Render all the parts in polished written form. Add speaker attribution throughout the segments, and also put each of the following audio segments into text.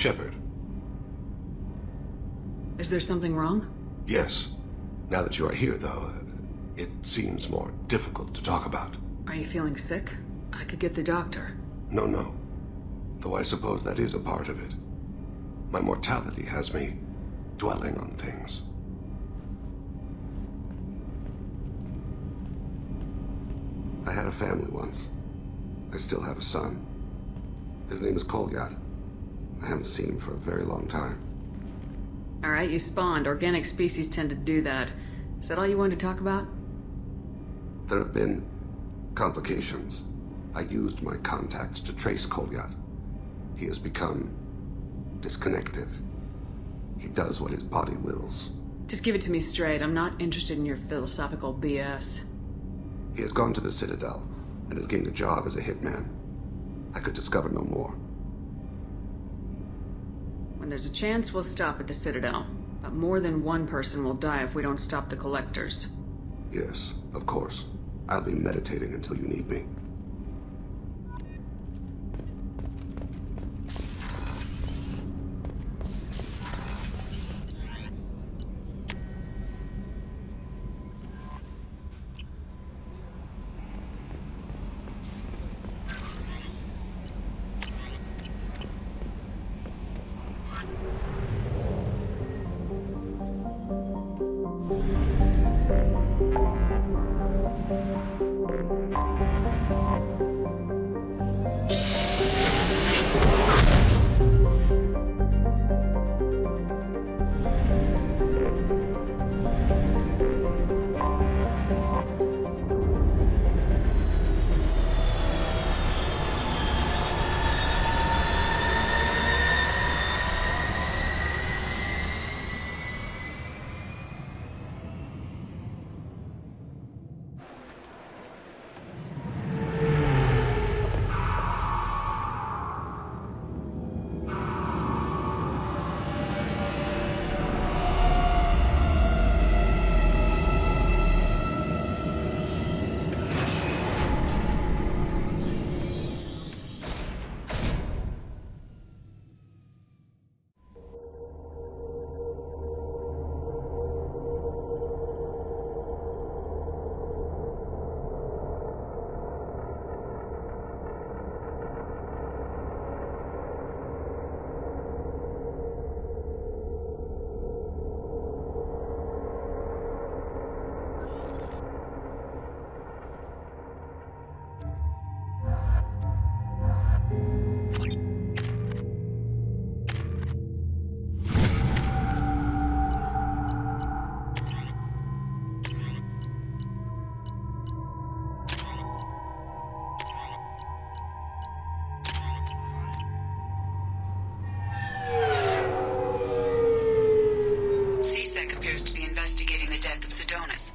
Speaker 1: Shepard.
Speaker 2: Is there something wrong?
Speaker 1: Yes. Now that you are here, though, it seems more difficult to talk about.
Speaker 2: Are you feeling sick? I could get the doctor.
Speaker 1: No. Though I suppose that is a part of it. My mortality has me dwelling on things. I had a family once. I still have a son. His name is Kolyat. I haven't seen him for a very long time.
Speaker 2: Alright, you spawned. Organic species tend to do that. Is that all you wanted to talk about?
Speaker 1: There have been complications. I used my contacts to trace Kolyat. He has become disconnected. He does what his body wills.
Speaker 2: Just give it to me straight. I'm not interested in your philosophical BS.
Speaker 1: He has gone to the Citadel and has gained a job as a hitman. I could discover no more.
Speaker 2: When there's a chance, we'll stop at the Citadel. But more than one person will die if we don't stop the collectors.
Speaker 1: Yes, of course. I'll be meditating until you need me.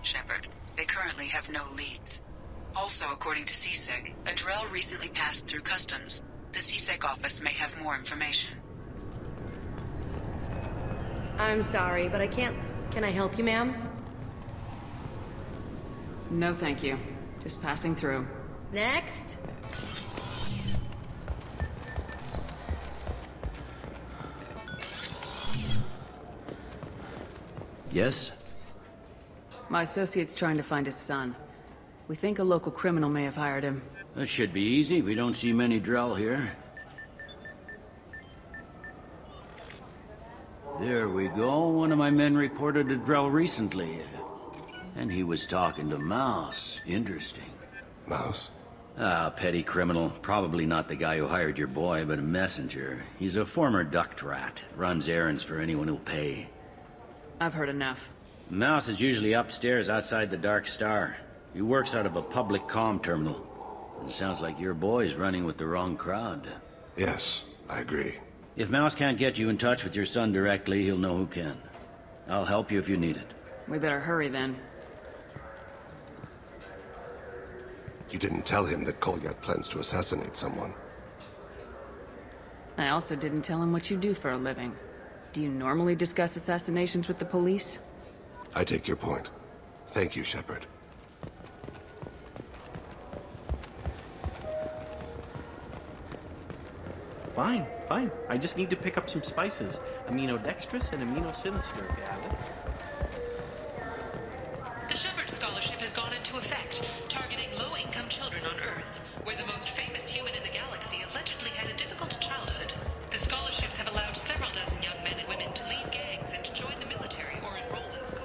Speaker 2: Shepard. They currently have no leads. Also, according to CSEC, a Drell recently passed through customs. The CSEC office may have more information.
Speaker 3: I'm sorry, but I can't... Can I help you, ma'am?
Speaker 2: No, thank you. Just passing through.
Speaker 3: Next.
Speaker 4: Yes?
Speaker 2: My associate's trying to find his son. We think a local criminal may have hired him.
Speaker 4: That should be easy. We don't see many Drell here. There we go. One of my men reported a Drell recently. And he was talking to Mouse. Interesting.
Speaker 1: Mouse?
Speaker 4: Ah, petty criminal. Probably not the guy who hired your boy, but a messenger. He's a former duct rat. Runs errands for anyone who'll pay.
Speaker 2: I've heard enough.
Speaker 4: Mouse is usually upstairs outside the Dark Star. He works out of a public comm terminal. It sounds like your boy's running with the wrong crowd.
Speaker 1: Yes, I agree.
Speaker 4: If Mouse can't get you in touch with your son directly, he'll know who can. I'll help you if you need it.
Speaker 2: We better hurry then.
Speaker 1: You didn't tell him that Kolyat plans to assassinate someone.
Speaker 2: I also didn't tell him what you do for a living. Do you normally discuss assassinations with the police?
Speaker 1: I take your point. Thank you, Shepard.
Speaker 5: Fine, fine. I just need to pick up some spices. Aminodextrous and aminosinister, if you have it.
Speaker 6: The Shepard Scholarship has gone into effect, targeting low-income children on Earth, where the most famous human in the galaxy allegedly had a difficult childhood. The scholarships have allowed several dozen young men and women to leave gangs and join the military or enroll in school.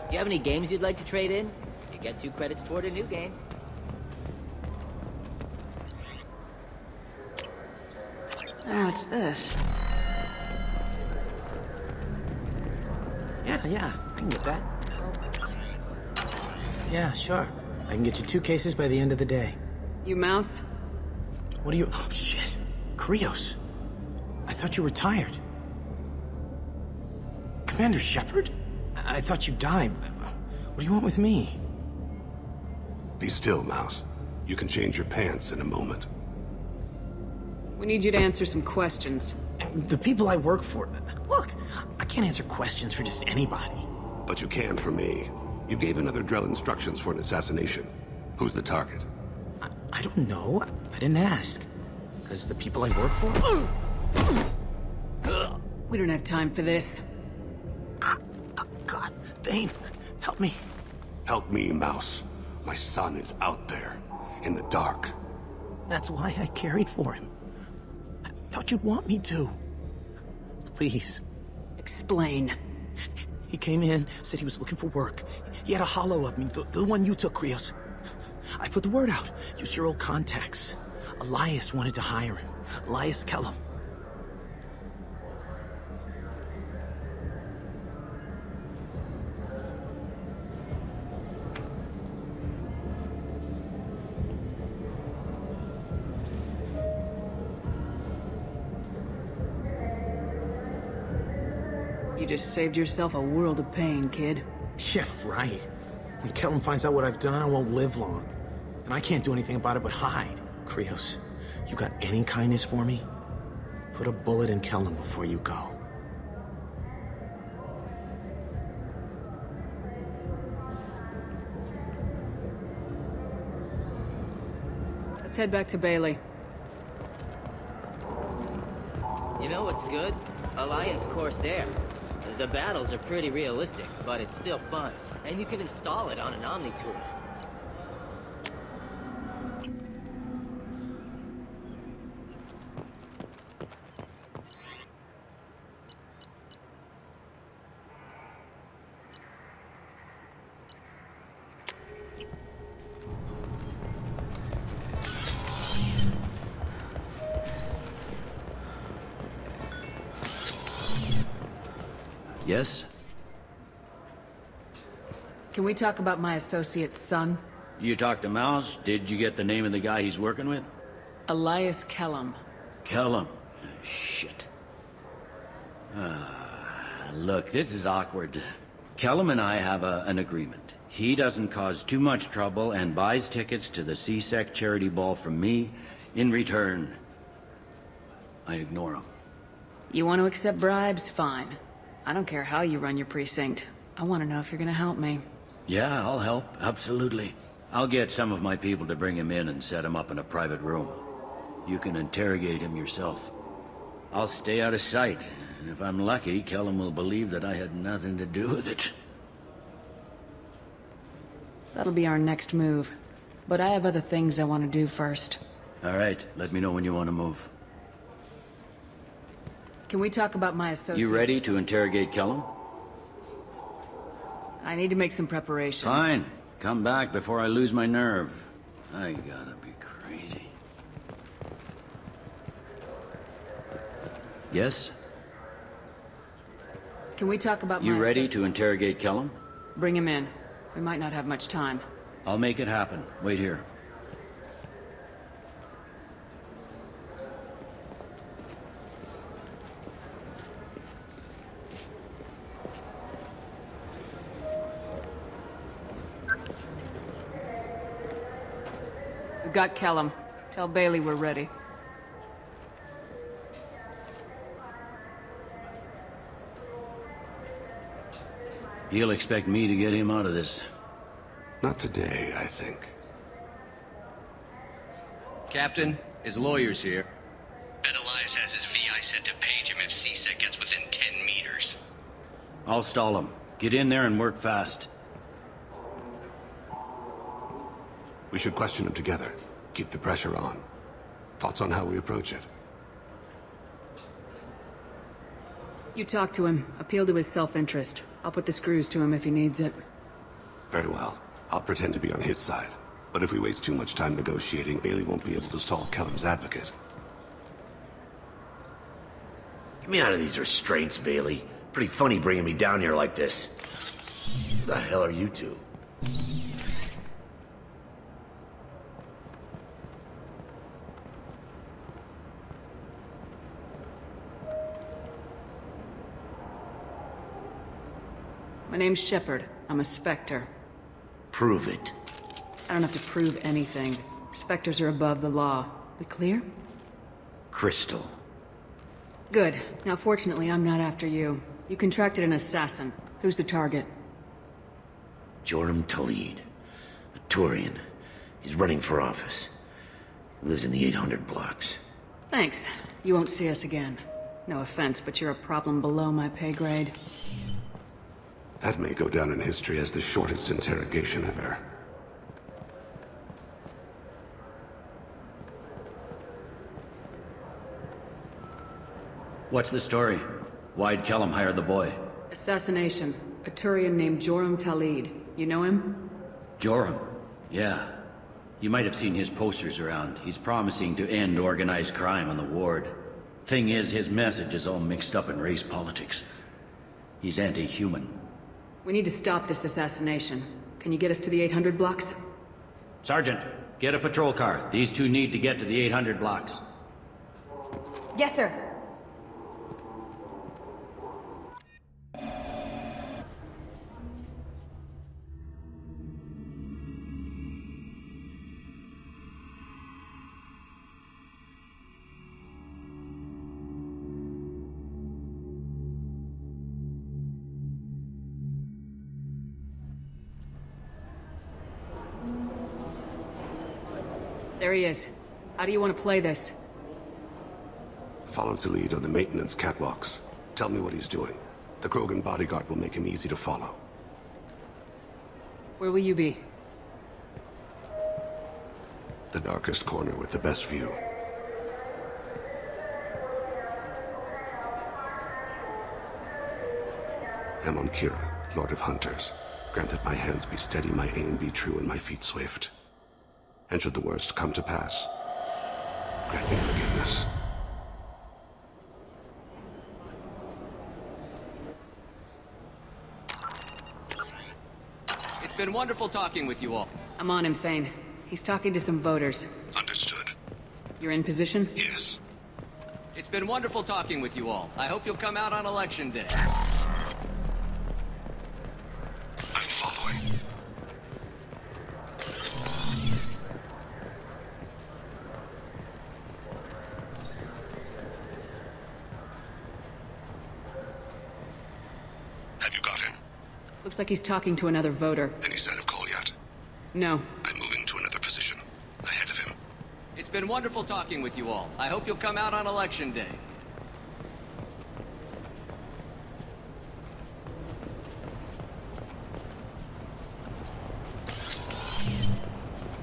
Speaker 7: Do you have any games you'd like to trade in? You get 2 credits toward a new game.
Speaker 3: What's this?
Speaker 5: Yeah, I can get that. Yeah, sure. I can get you 2 cases by the end of the day.
Speaker 3: You Mouse?
Speaker 5: What are you... Oh, shit. Krios. I thought you were retired. Commander Shepard? I thought you died. What do you want with me?
Speaker 1: Be still, Mouse. You can change your pants in a moment.
Speaker 3: We need you to answer some questions.
Speaker 5: The people I work for... Look, I can't answer questions for just anybody.
Speaker 1: But you can for me. You gave another Drell instructions for an assassination. Who's the target?
Speaker 5: I don't know. I didn't ask. Because the people I work for...
Speaker 3: We don't have time for this.
Speaker 5: God, Thane, help me.
Speaker 1: Help me, Mouse. My son is out there, in the dark.
Speaker 5: That's why I carried for him. I thought you'd want me to. Please.
Speaker 3: Explain.
Speaker 5: He came in, said he was looking for work. He had a hollow of me, the one you took, Krios. I put the word out. Use your old contacts. Elias wanted to hire him. Elias Kellum.
Speaker 3: You just saved yourself a world of pain, kid.
Speaker 5: Yeah, right. When Kellum finds out what I've done, I won't live long. And I can't do anything about it but hide. Krios, you got any kindness for me? Put a bullet in Kellum before you go.
Speaker 3: Let's head back to Bailey.
Speaker 7: You know what's good? Alliance Corsair. The battles are pretty realistic, but it's still fun. And you can install it on an Omni-tool.
Speaker 4: Yes?
Speaker 3: Can we talk about my associate's son?
Speaker 4: You talked to Mouse? Did you get the name of the guy he's working with?
Speaker 3: Elias Kellum.
Speaker 4: Kellum. Shit. Look, this is awkward. Kellum and I have an agreement. He doesn't cause too much trouble and buys tickets to the CSEC charity ball from me. In return, I ignore him.
Speaker 3: You want to accept bribes? Fine. I don't care how you run your precinct. I want to know if you're gonna help me.
Speaker 4: Yeah, I'll help. Absolutely. I'll get some of my people to bring him in and set him up in a private room. You can interrogate him yourself. I'll stay out of sight, and if I'm lucky, Kellum will believe that I had nothing to do with it.
Speaker 3: That'll be our next move. But I have other things I want to do first.
Speaker 4: All right, let me know when you want to move.
Speaker 3: Can we talk about my associates?
Speaker 4: You ready to interrogate Kellum?
Speaker 3: I need to make some preparations.
Speaker 4: Fine. Come back before I lose my nerve. I gotta be crazy. Yes?
Speaker 3: Can we talk about
Speaker 4: You
Speaker 3: my
Speaker 4: ready
Speaker 3: associates?
Speaker 4: to interrogate Kellum?
Speaker 3: Bring him in. We might not have much time.
Speaker 4: I'll make it happen. Wait here.
Speaker 3: We've got Kellum. Tell Bailey we're ready.
Speaker 4: He'll expect me to get him out of this.
Speaker 1: Not today, I think.
Speaker 8: Captain, his lawyer's here. Bet Elias has his VI set to page him if CSEC gets within 10 meters.
Speaker 4: I'll stall him. Get in there and work fast.
Speaker 1: We should question him together. Keep the pressure on. Thoughts on how we approach it?
Speaker 3: You talk to him. Appeal to his self-interest. I'll put the screws to him if he needs it.
Speaker 1: Very well. I'll pretend to be on his side. But if we waste too much time negotiating, Bailey won't be able to stall Kellum's advocate.
Speaker 9: Get me out of these restraints, Bailey. Pretty funny bringing me down here like this. Who the hell are you two?
Speaker 3: My name's Shepard. I'm a Spectre.
Speaker 9: Prove it.
Speaker 3: I don't have to prove anything. Spectres are above the law. We clear?
Speaker 9: Crystal.
Speaker 3: Good. Now fortunately, I'm not after you. You contracted an assassin. Who's the target?
Speaker 9: Joram Talid. A Turian. He's running for office. He lives in the 800 blocks.
Speaker 3: Thanks. You won't see us again. No offense, but you're a problem below my pay grade.
Speaker 1: That may go down in history as the shortest interrogation ever.
Speaker 4: What's the story? Why'd Kellum hire the boy?
Speaker 3: Assassination. A Turian named Joram Talid. You know him?
Speaker 4: Joram? Yeah. You might have seen his posters around. He's promising to end organized crime on the ward. Thing is, his message is all mixed up in race politics. He's anti-human.
Speaker 3: We need to stop this assassination. Can you get us to the 800 blocks?
Speaker 4: Sergeant, get a patrol car. These two need to get to the 800 blocks.
Speaker 10: Yes, sir.
Speaker 3: There he is. How do you want to play this?
Speaker 1: Follow to lead on the maintenance catwalks. Tell me what he's doing. The Krogan bodyguard will make him easy to follow.
Speaker 3: Where will you be?
Speaker 1: The darkest corner with the best view. Amon Kira, Lord of Hunters. Grant that my hands be steady, my aim be true, and my feet swift. And should the worst come to pass, grant me forgiveness.
Speaker 8: It's been wonderful talking with you all.
Speaker 3: I'm on him, Thane. He's talking to some voters.
Speaker 1: Understood.
Speaker 3: You're in position?
Speaker 1: Yes.
Speaker 8: It's been wonderful talking with you all. I hope you'll come out on election day.
Speaker 1: I'm following. Have you got him?
Speaker 3: Looks like he's talking to another voter.
Speaker 1: Any sign of Kolyat?
Speaker 3: No.
Speaker 1: I'm moving to another position. Ahead of him.
Speaker 8: It's been wonderful talking with you all. I hope you'll come out on election day.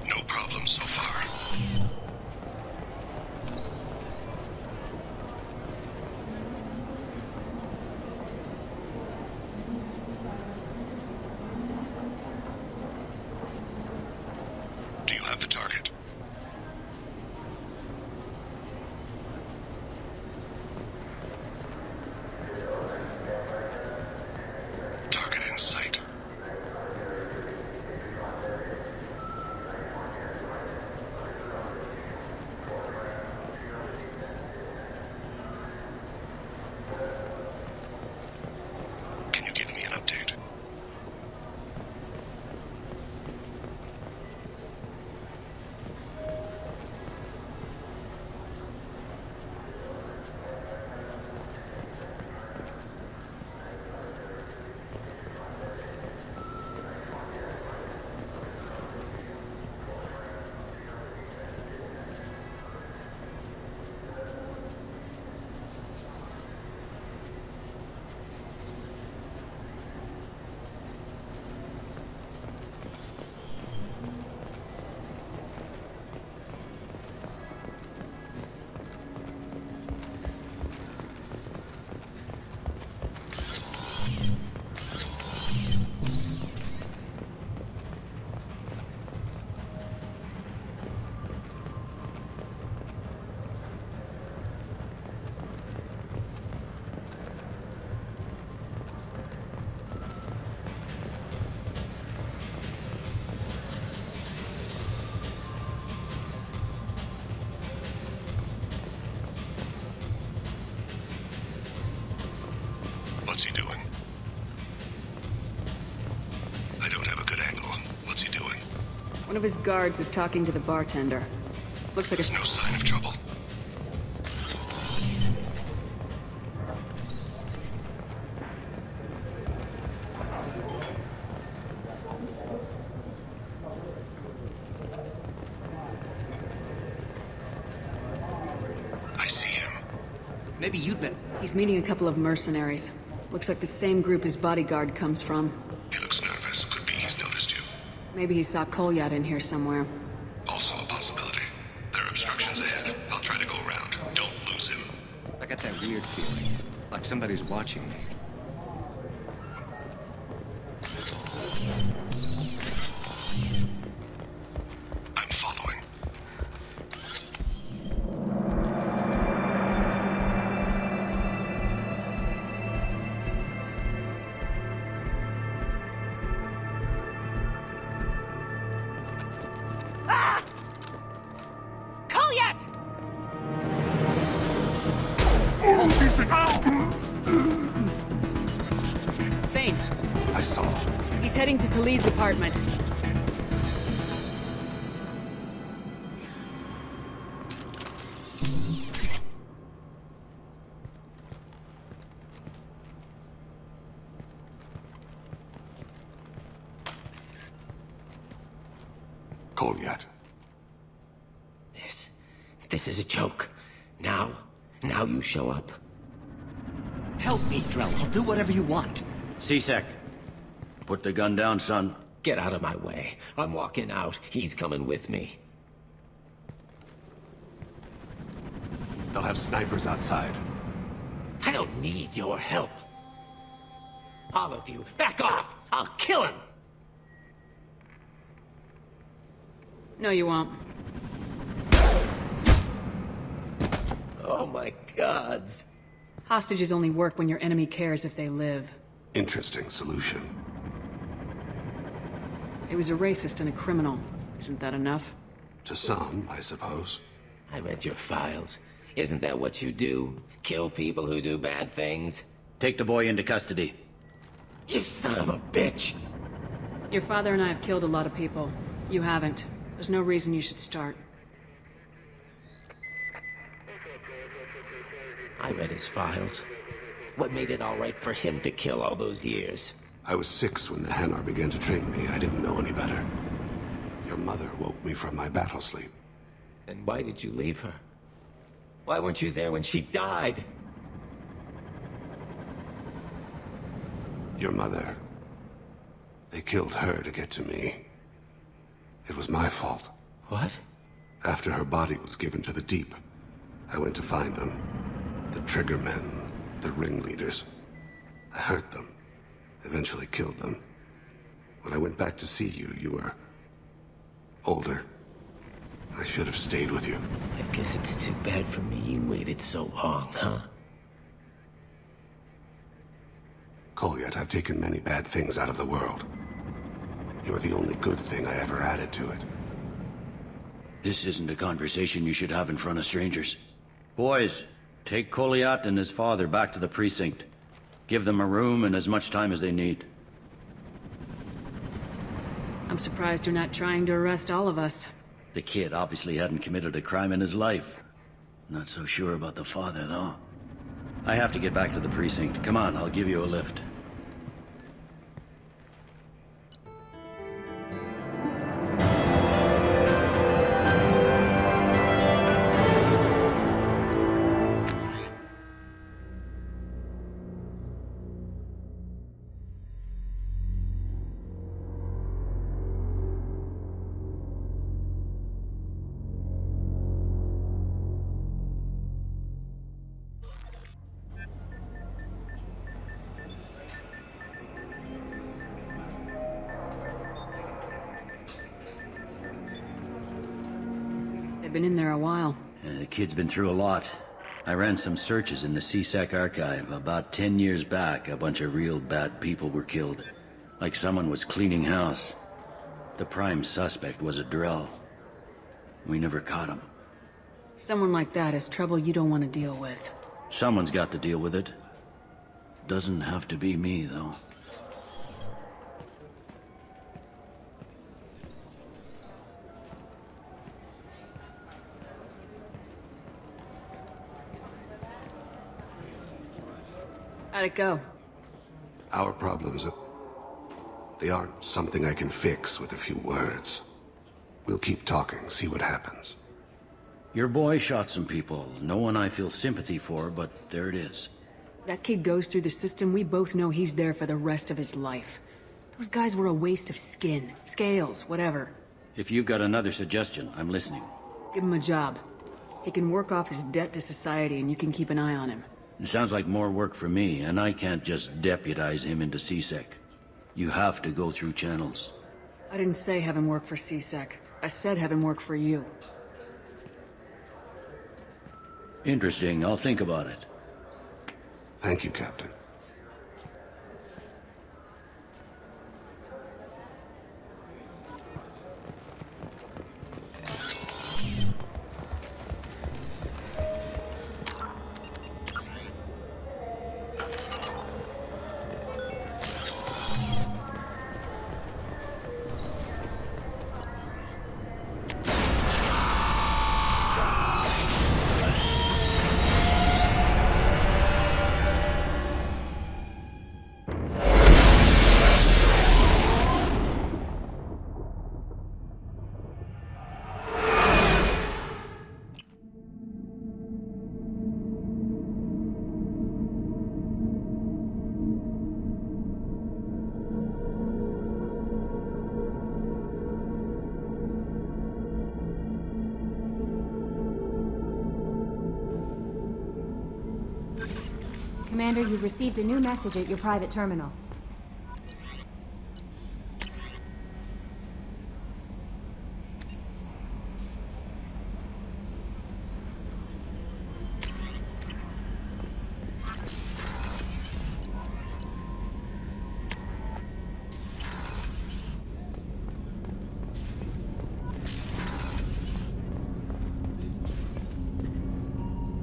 Speaker 1: No problem so far. Do you have the target?
Speaker 3: of his guards is talking to the bartender. Looks like a...
Speaker 1: No sign of trouble. I see him.
Speaker 8: Maybe you'd better...
Speaker 3: He's meeting a couple of mercenaries. Looks like the same group his bodyguard comes from.
Speaker 1: He looks nervous. Could be he's noticed you.
Speaker 3: Maybe he saw Kolyat in here somewhere.
Speaker 1: Also a possibility. There are obstructions ahead. I'll try to go around. Don't lose him.
Speaker 8: I got that weird feeling. Like somebody's watching me.
Speaker 1: I'm following.
Speaker 3: Kolyat! Thane,
Speaker 1: I saw.
Speaker 3: he's heading to Talid's apartment.
Speaker 1: Kolyat.
Speaker 9: This is a joke. Now you show up.
Speaker 8: Help me, Drell. I'll do whatever you want.
Speaker 4: C-Sec. Put the gun down, son.
Speaker 9: Get out of my way. I'm walking out. He's coming with me.
Speaker 1: They'll have snipers outside.
Speaker 9: I don't need your help. All of you, back off! I'll kill him!
Speaker 3: No, you won't.
Speaker 9: Oh my gods.
Speaker 3: Hostages only work when your enemy cares if they live.
Speaker 1: Interesting solution.
Speaker 3: He was a racist and a criminal. Isn't that enough?
Speaker 1: To some, I suppose.
Speaker 9: I read your files. Isn't that what you do? Kill people who do bad things?
Speaker 4: Take the boy into custody.
Speaker 9: You son of a bitch!
Speaker 3: Your father and I have killed a lot of people. You haven't. There's no reason you should start.
Speaker 9: I read his files. What made it all right for him to kill all those years?
Speaker 1: I was 6 when the Hanar began to train me. I didn't know any better. Your mother woke me from my battle sleep.
Speaker 9: Then why did you leave her? Why weren't you there when she died?
Speaker 1: Your mother. They killed her to get to me. It was my fault.
Speaker 9: What?
Speaker 1: After her body was given to the deep, I went to find them. The triggermen, the ringleaders. I hurt them. Eventually killed them. When I went back to see you, you were... older. I should have stayed with you.
Speaker 9: I guess it's too bad for me you waited so long, huh?
Speaker 1: Kolyat, I've taken many bad things out of the world. You're the only good thing I ever added to it.
Speaker 4: This isn't a conversation you should have in front of strangers. Boys, take Kolyat and his father back to the precinct. Give them a room and as much time as they need.
Speaker 3: I'm surprised you're not trying to arrest all of us.
Speaker 4: The kid obviously hadn't committed a crime in his life. Not so sure about the father, though. I have to get back to the precinct. Come on, I'll give you a lift.
Speaker 3: They've been in there a while.
Speaker 4: The kid's been through a lot. I ran some searches in the C-Sec archive. About 10 years back, a bunch of real bad people were killed. Like someone was cleaning house. The prime suspect was a Drell. We never caught him.
Speaker 3: Someone like that is trouble you don't want to deal with.
Speaker 4: Someone's got to deal with it. Doesn't have to be me, though.
Speaker 3: How'd it go?
Speaker 1: Our problems are... They aren't something I can fix with a few words. We'll keep talking, see what happens.
Speaker 4: Your boy shot some people. No one I feel sympathy for, but there it is.
Speaker 3: That kid goes through the system, we both know he's there for the rest of his life. Those guys were a waste of skin, scales, whatever.
Speaker 4: If you've got another suggestion, I'm listening.
Speaker 3: Give him a job. He can work off his debt to society and you can keep an eye on him.
Speaker 4: It sounds like more work for me, and I can't just deputize him into CSEC. You have to go through channels.
Speaker 3: I didn't say have him work for CSEC. I said have him work for you.
Speaker 4: Interesting. I'll think about it.
Speaker 1: Thank you, Captain.
Speaker 10: Commander, you've received a new message at your private terminal.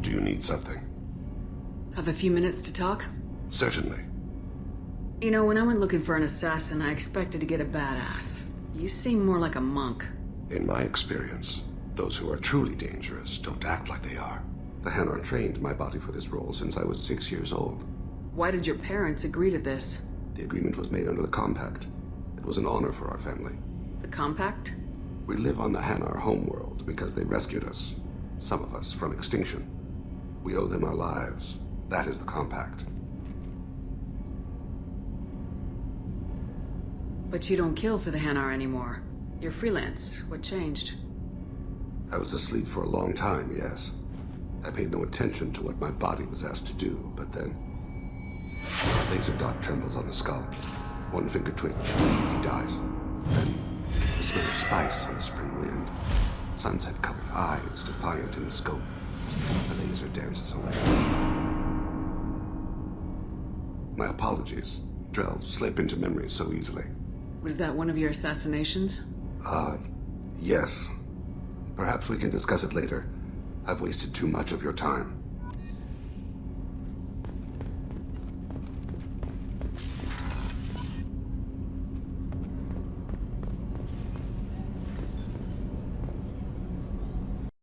Speaker 1: Do you need something?
Speaker 3: Have a few minutes to talk?
Speaker 1: Certainly.
Speaker 3: You know, when I went looking for an assassin, I expected to get a badass. You seem more like a monk.
Speaker 1: In my experience, those who are truly dangerous don't act like they are. The Hanar trained my body for this role since I was 6 years old.
Speaker 3: Why did your parents agree to this?
Speaker 1: The agreement was made under the Compact. It was an honor for our family.
Speaker 3: The Compact?
Speaker 1: We live on the Hanar homeworld because they rescued us. Some of us from extinction. We owe them our lives. That is the Compact.
Speaker 3: But you don't kill for the Hanar anymore. You're freelance. What changed?
Speaker 1: I was asleep for a long time, yes. I paid no attention to what my body was asked to do, but then... Laser dot trembles on the skull. One finger twitch. He dies. Then the smell of spice on the spring wind. Sunset-colored eyes defiant in the scope. The laser dances away. My apologies. Drell slip into memory so easily.
Speaker 3: Was that one of your assassinations?
Speaker 1: Yes. Perhaps we can discuss it later. I've wasted too much of your time.